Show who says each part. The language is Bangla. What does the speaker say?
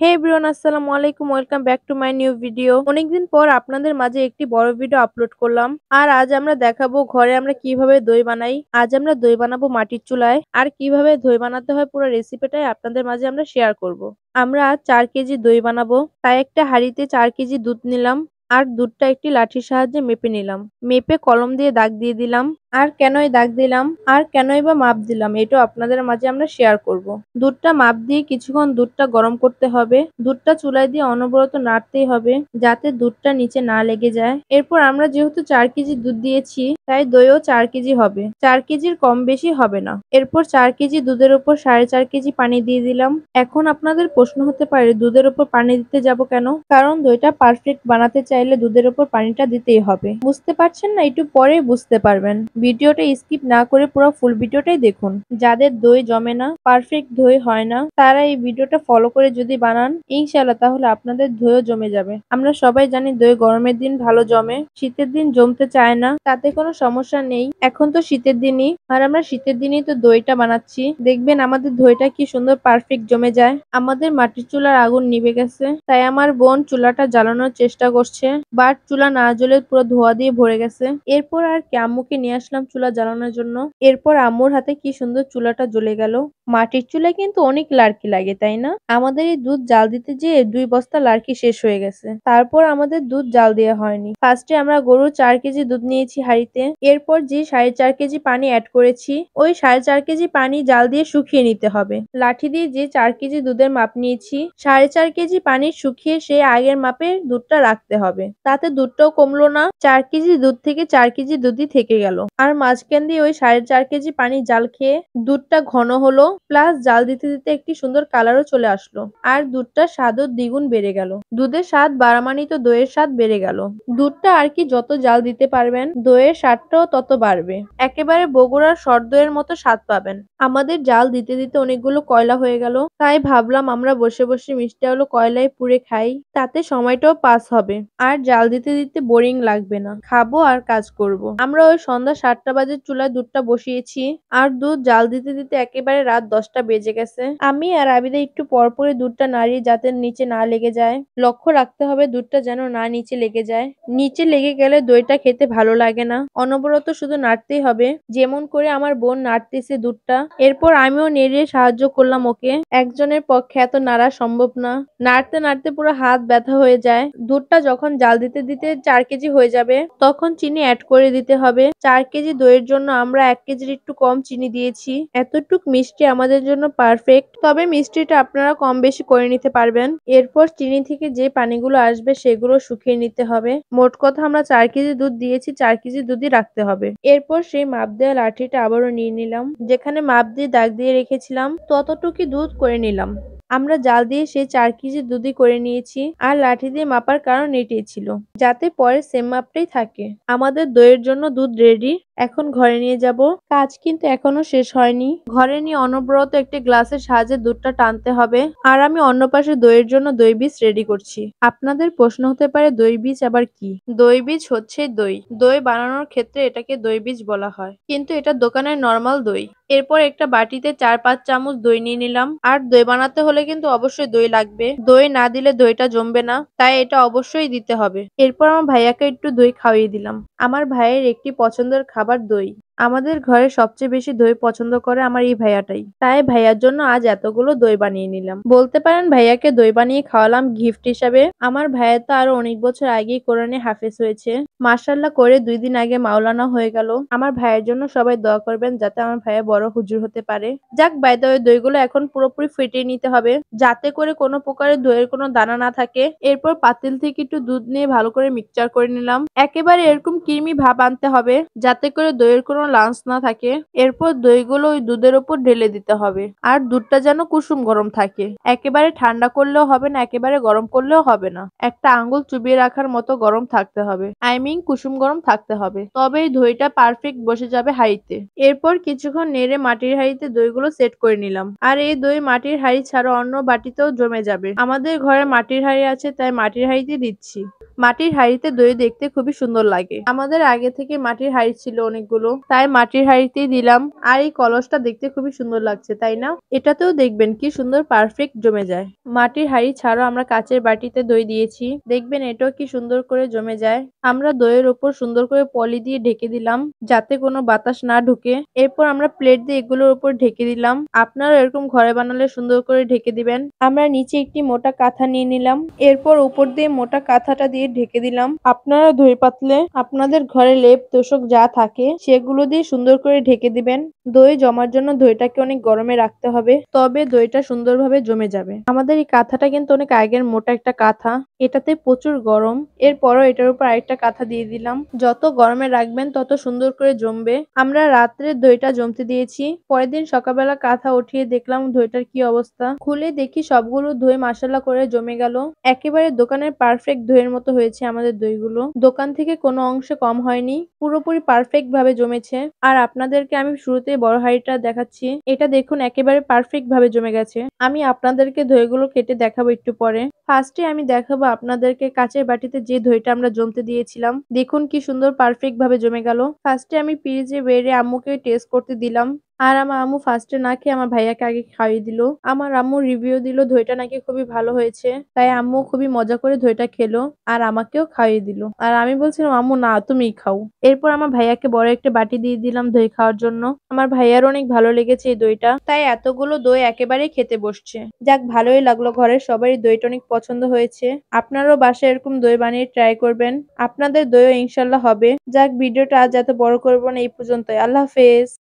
Speaker 1: হে এভরিওয়ান, আসসালামু আলাইকুম। Welcome back to my new video. অনেকদিন পর আপনাদের মাঝে একটি বড় ভিডিও আপলোড করলাম। আর আজ আমরা দেখাবো ঘরে আমরা কিভাবে দই বানাই। আজ আমরা দই বানাবো মাটির চুলায়। আর কিভাবে দই বানাতে হয় পুরো রেসিপিটাই আপনাদের মাঝে আমরা শেয়ার করব। আমরা আজ 4 কেজি দই বানাবো, তাই একটা হাঁড়িতে 4 কেজি দুধ নিলাম। আর দুধটা একটি লাঠির সাহায্যে মেপে নিলাম। মেপে কলম দিয়ে দাগ দিয়ে দিলাম। আর কেনই দাগ দিলাম আর কেনই বা মাপ দিলাম এটাও আপনাদের মাঝে আমরা শেয়ার করব। দুধটা মাপ দিয়ে কিছুক্ষণ দুধটা গরম করতে হবে। দুধটা চুলায় দিয়ে অনবরত নাড়তেই হবে যাতে দুধটা নিচে না লেগে যায়। এরপর আমরা যেহেতু 4 কেজি দুধ দিয়েছি তাই দইও 4 কেজি হবে, 4 কেজির কম বেশি হবে না। এরপর 4 কেজি দুধের উপর 4.5 কেজি পানি দিয়ে দিলাম। এখন আপনাদের প্রশ্ন হতে পারে দুধের উপর পানি দিতে যাব কেন? কারণ দইটা পারফেক্ট বানাতে চাইলে দুধের উপর পানিটা দিতেই হবে। বুঝতে পারছেন না? একটু পরে বুঝতে পারবেন। ভিডিওটা স্কিপ না করে পুরো ফুল ভিডিওটাই দেখুন। যাদের দই জমে না, পারফেক্ট দই হয় না, তারা এই ভিডিওটা ফলো করে যদি বানান ইনশাআল্লাহ তাহলে আপনাদের দইও জমে যাবে। আমরা সবাই জানি দই গরমের দিন ভালো জমে, শীতের দিন জমতে চায় না, তাতে কোনো সমস্যা নেই। এখন তো শীতের দিনই আর আমরা শীতের দিনই তো দইটা বানাচ্ছি। দেখবেন আমাদের দইটা কি সুন্দর পারফেক্ট জমে যায়। আমাদের মাটির চুলার আগুন নিভে গেছে, তাই আমার বোন চুলাটা জ্বালানোর চেষ্টা করছে, বাট চুলা না জ্বলে পুরো ধোঁয়া দিয়ে ভরে গেছে। এরপর আর কি আম্মুকে নিয়ে আসলাম চুলা জ্বালানোর জন্য। এরপর আম্মুর হাতে কি সুন্দর চুলাটা জ্বলে গেল। মাটির চুলায় কিন্তু অনেক লার্কি লাগে, তাই না? আমাদের এই দুধ জাল দিতে যেয়ে 2 বস্তা লার্কি শেষ হয়ে গেছে। তারপর আমাদের দুধ জাল দেওয়া হয়নি। ফার্স্টে আমরা গরুর 4 কেজি দুধ নিয়েছি হাঁড়িতে। এরপর যে 4.5 কেজি পানি অ্যাড করেছি ওই 4.5 কেজি পানি জাল দিয়ে শুকিয়ে নিতে হবে। লাঠি দিয়ে যে 4 কেজি দুধের মাপ নিয়েছি 4.5 কেজি পানি শুকিয়ে সেই আগের মাপে দুধটা রাখতে হবে। তাতে দুধটাও কমলো না, 4 কেজি দুধ থেকে 4 কেজি দুধই থেকে গেল। আর মাঝখান দিয়ে ওই 4.5 কেজি পানি জাল খেয়ে দুধটা ঘন হলো, প্লাস জাল দিতে দিতে একটি সুন্দর কালারও চলে আসলো। আর দুধটা স্বাদও দ্বিগুণ বেড়ে গেল। দুধের স্বাদ বাড়া মানেই তো দইয়ের স্বাদ বেড়ে গেল। দুধটা আর কি যত জাল দিতে পারবেন দইয়ের স্বাদটাও তত বাড়বে। একেবারে বগুড়ার সর দইয়ের মতো স্বাদ পাবেন। আমাদের জাল দিতে দিতে অনেকগুলো কয়লা হয়ে গেল, তাই ভাবলাম আমরা বসে বসে মিষ্টি আলু কয়লায় পুড়ে খাই, তাতে সময়টাও পাস হবে আর জাল দিতে দিতে বোরিং লাগবে না, খাবো আর কাজ করব। আমরা ওই সন্ধ্যা 7টা বাজে চুলায় দুধটা বসিয়েছি আর দুধ জাল দিতে দিতে একেবারে রাত 10টা বেজে গেছে। আমি আর আবিদা একটু পরপরই দুধটা নাড়িয়ে যাতে নিচে না লেগে যায়। লক্ষ্য রাখতে হবে দুধটা যেন না নিচে লেগে যায়। নিচে লেগে গেলে দইটা খেতে ভালো লাগে না। অনবরত শুধু নাড়তেই হবে, যেমন করে আমার বোন নাড়তেছে দুধটা। এরপর আমিও নেড়ে সাহায্য করলাম ওকে। একজনের পক্ষে এত নাড়া সম্ভব না। নাড়তে নাড়তে পুরো হাত ব্যথা হয়ে যায়। দুধটা যখন জাল দিতে দিতে 4 কেজি হয়ে যাবে তখন চিনি অ্যাড করে দিতে হবে। 4 কেজি দইয়ের জন্য আমরা 1 কেজির একটু কম চিনি দিয়েছি। এতটুক মিষ্টি আমাদের জন্য পারফেক্ট, তবে মিষ্টিটা আপনারা কম বেশি করে নিতে পারবেন। এরপর চিনি থেকে যে পানিগুলো আসবে সেগুলো শুকিয়ে নিতে হবে। মোট কথা আমরা 4 কেজি দুধ দিয়েছি, 4 কেজি দুধই রাখতে হবে। এরপর সেই মাপ দেওয়া লাঠিটা আবারও নিয়ে নিলাম, যেখানে মাপ দিয়ে দাগ দিয়ে রেখেছিলাম ততটুকুই দুধ করে নিলাম। আমরা জাল দিয়ে সেই 4 কেজি দুধই করে নিয়েছি আর লাঠি দিয়ে মাপার কারণ এটাই ছিল, যাতে পরে সেম মাপটাই থাকে। আমাদের দইয়ের জন্য দুধ রেডি, এখন ঘরে নিয়ে যাব। কাজ কিন্তু এখনো শেষ হয়নি। ঘরে নিয়ে অনবরত একটি গ্লাসের সাহায্যে দুধটা টানতে হবে আর আমি অন্য পাশে দইয়ের জন্য দই বীজ রেডি করছি। আপনাদের প্রশ্ন হতে পারে দই বীজ আবার কি? দই বীজ হচ্ছে দই। দই বানানোর ক্ষেত্রে এটাকে দই বীজ বলা হয়, কিন্তু এটা দোকানের নরমাল দই। এরপর একটা বাটিতে 4-5 চামচ দই নিয়ে নিলাম। আর দই বানাতে হলে কিন্তু অবশ্যই দই লাগবে। দই না দিলে দইটা জমবে না, তাই এটা অবশ্যই দিতে হবে। এরপর আমার ভাইয়াকে একটু দই খাইয়ে দিলাম। আমার ভাইয়ের একটি পছন্দের খাবার দই। আমাদের ঘরে সবচেয়ে বেশি দই পছন্দ করে আমার এই ভাইয়াটাই, তাই ভাইয়ার জন্য আজ এতগুলো দই বানিয়ে নিলাম। বলতে পারেন ভাইয়াকে দই বানিয়ে খাওয়ালাম গিফট হিসাবে। আমার ভাইয়া তো আরো অনেক বছর আগেই কোরআনে হাফেজ হয়েছে, মাশাআল্লাহ করে 2 দিন আগে মাওলানা হয়ে গেল। আমার ভাইয়ের জন্য সবাই দোয়া করবেন যাতে আমার ভাইয়া বড় হুজুর হতে পারে। যাক, বাই দ্য ওয়ে দইগুলো এখন পুরোপুরি ফেটিয়ে নিতে হবে যাতে করে কোনো প্রকারের দইয়ের কোনো দানা না থাকে। এরপর পাতিল থেকে একটু দুধ নিয়ে ভালো করে মিক্সচার করে নিলাম। একেবারে এরকম ক্রিমি ভাব আনতে হবে যাতে করে দইয়ের কোনো লাঞ্চ না থাকে। এরপর দইগুলো ওই দুধের উপর ঢেলে দিতে হবে আর দুধটা যেন কুসুম গরম থাকে। একেবারে ঠান্ডা করলেও হবে না, একেবারে গরম করলেও হবে না, একটা আঙ্গুল চুবিয়ে রাখার মতো গরম থাকতে হবে। আই মিন কুসুম গরম থাকতে হবে, তবেই দইটা পারফেক্ট বসে যাবে হাঁড়িতে। এরপর কিছুক্ষণ নেড়ে মাটির হাঁড়িতে দইগুলো সেট করে নিলাম। আর এই দই মাটির হাঁড়ি ছাড়া অন্য বাটিতেও জমে যাবে। আমাদের ঘরে মাটির হাঁড়ি আছে তাই মাটির হাঁড়িতে দিচ্ছি। মাটির হাঁড়িতে দই দেখতে খুবই সুন্দর লাগে। আমাদের আগে থেকে মাটির হাঁড়ি ছিল অনেকগুলো, তাই মাটির হাঁড়িতেই দিলাম। আর এই কলসটা দেখতে খুবই সুন্দর লাগছে, তাই না? এটাতেও দেখবেন কি সুন্দর পারফেক্ট জমে যায়। মাটির হাঁড়ি ছাড়াও আমরা কাচের বাটিতে দই দিয়েছি, দেখবেন এটাও কি সুন্দর করে জমে যায়। আমরা দইয়ের ওপর সুন্দর করে পলি দিয়ে ঢেকে দিলাম, যাতে কোনো বাতাস না ঢুকে। এরপর আমরা প্লেট দিয়ে এগুলোর উপর ঢেকে দিলাম। আপনারা এরকম ঘরে বানালে সুন্দর করে ঢেকে দিবেন। আমরা নিচে একটি মোটা কাঁথা নিয়ে নিলাম, এরপর উপর দিয়ে মোটা কাঁথাটা দিয়ে ঢেকে দিলাম। আপনারা দই পাতলে আপনাদের ঘরে লেপ তোশক যা থাকে সেগুলো দিয়ে সুন্দর করে ঢেকে দিবেন। দই জমার জন্য দইটাকে অনেক গরমে রাখতে হবে, তবে দইটা সুন্দরভাবে জমে যাবে। আমাদের এই কাঁথাটা কিন্তু অনেক আগের মোটা একটা কাঁথা, এটাতে প্রচুর গরম। এরপরও এটার উপর আরেকটা কাঁথা দিয়ে দিলাম। যত গরমে রাখবেন তত সুন্দর করে জমবে। আমরা রাত্রে দইটা জমতে দিয়েছি, পরের দিন সকালবেলা কাঁথা উঠিয়ে দেখলাম দইটার কি অবস্থা। খুলে দেখি সবগুলো দই মাশাআল্লাহ করে জমে গেল। একেবারে দোকানের পারফেক্ট দইয়ের মতো হয়েছে আমাদের দইগুলো। দোকান থেকে কোনো অংশে কম হয়নি, পুরোপুরি পারফেক্ট ভাবে জমেছে। আর আপনাদেরকে আমি শুরুতেই বড় হাঁড়িটা দেখাচ্ছি, এটা দেখুন একেবারে পারফেক্ট ভাবে জমে গেছে। আমি আপনাদেরকে দইগুলো কেটে দেখাবো একটু পরে। ফার্স্টে আমি দেখাবো আপনাদেরকে কাচের বাটিতে যে দইটা আমরা জমতে দিয়েছিলাম, দেখুন কি সুন্দর পারফেক্ট ভাবে জমে গেল। ফার্স্টে আমি ফ্রিজে বেড়ে আম্মুকে টেস্ট করতে দিলাম, আর আমার আম্মু ফার্স্টে না খেয়ে আমার ভাইয়াকে আগে খাইয়ে দিল। আমার আম্মু রিভিউ দিল দইটা নাকি খুবই ভালো হয়েছে, তাই আম্মু খুবই মজা করে দইটা খেলো আর আমাকেও খাইয়ে দিল। আর আমি বলছিলাম আম্মু না তুমিই খাও। এরপর আমার ভাইয়াকে বড় একটা বাটি দিয়ে দিলাম দই খাওয়ার জন্য। আমার ভাইয়ার অনেক ভালো লেগেছে এই দইটা, তাই এতগুলো দই একেবারেই খেতে বসছে। যাক ভালোই লাগলো, ঘরের সবারই দইটা অনেক পছন্দ হয়েছে। আপনারাও বাসায় এরকম দই বানিয়ে ট্রাই করবেন, আপনাদের দইও ইনশাল্লাহ হবে। যাক ভিডিওটা আজ এত বড় করবো না, এই পর্যন্তই। আল্লাহ হাফেজ।